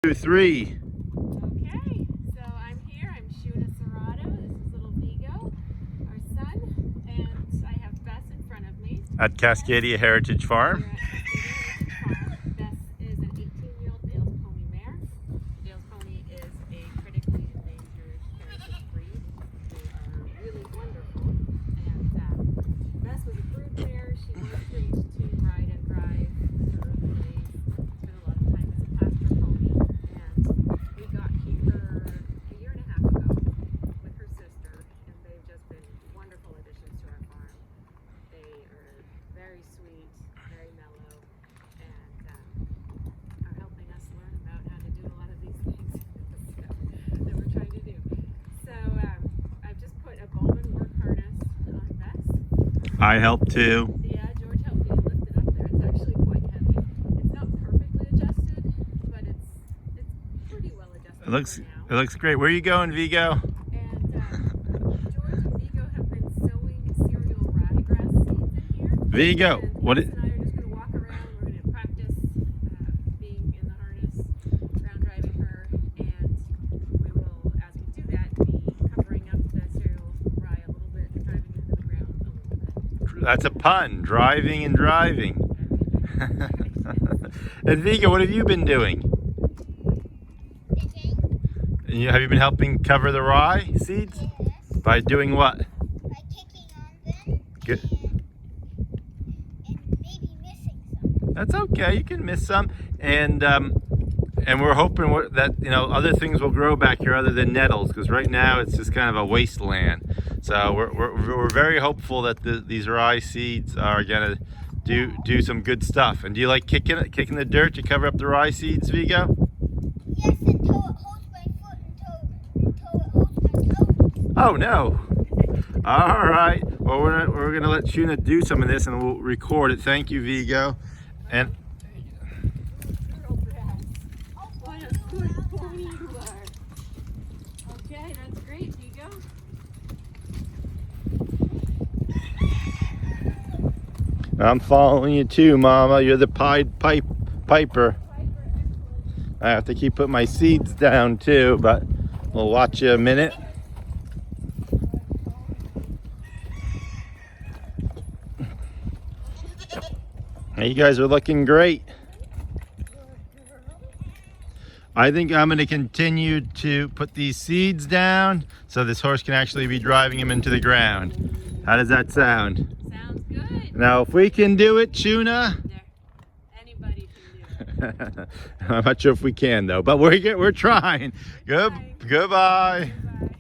2, 3. Okay, so I'm here. I'm Shuna Serrato. This is little Vigo, our son, and I have Bess in front of me. At Cascadia Heritage Farm. We're at Cascadia Heritage Farm. Bess is an 18-year-old Dales Pony mare. The Dales Pony is a critically endangered heritage breed. They are really wonderful. And Bess was a brood mare. She was trained to ride and drive in her early days. Spent a lot of time as a pasture pony. We got her a year and a half ago with her sister, and they've just been wonderful additions to our farm. They are very sweet, very mellow, and are helping us learn about how to do a lot of these things that we're trying to do. So I've just put a Bowman work harness on Bess. I help too. Yeah, George helped me lift it up there. It's actually quite heavy. It's not perfectly adjusted, but it's pretty well adjusted. It looks great. Where are you going, Vigo? And George and Vigo have been sowing cereal ryegrass seeds in here. Vigo, And what Bess it? and I are just going to walk around. We're going to practice being in the harness, ground driving her, and we will, as we do that, be covering up the cereal rye a little bit, driving into the ground a little bit. That's a pun. Driving and driving. And Vigo, what have you been doing? Have you been helping cover the rye seeds? Yes. By doing what? By kicking on them. Good. And maybe missing some. That's okay. You can miss some, and we're hoping that other things will grow back here other than nettles, because right now it's just kind of a wasteland. So we're very hopeful that these rye seeds are gonna do some good stuff. And do you like kicking the dirt to cover up the rye seeds, Vigo? Yes, until it holds my foot, until it holds my toes. Oh no! All right. Well, we're gonna let Shuna do some of this, and we'll record it. Thank you, Vigo. And Girl Bess. What a good pony you are. Okay, that's great, Vigo. I'm following you too, Mama. You're the piper. I have to keep putting my seeds down too, but we'll watch you a minute. Hey, you guys are looking great. I think I'm going to continue to put these seeds down so this horse can actually be driving them into the ground. How does that sound? Sounds good. Now, if we can do it, Shuna. Anybody can do it. I'm not sure if we can though, but we're trying. Goodbye.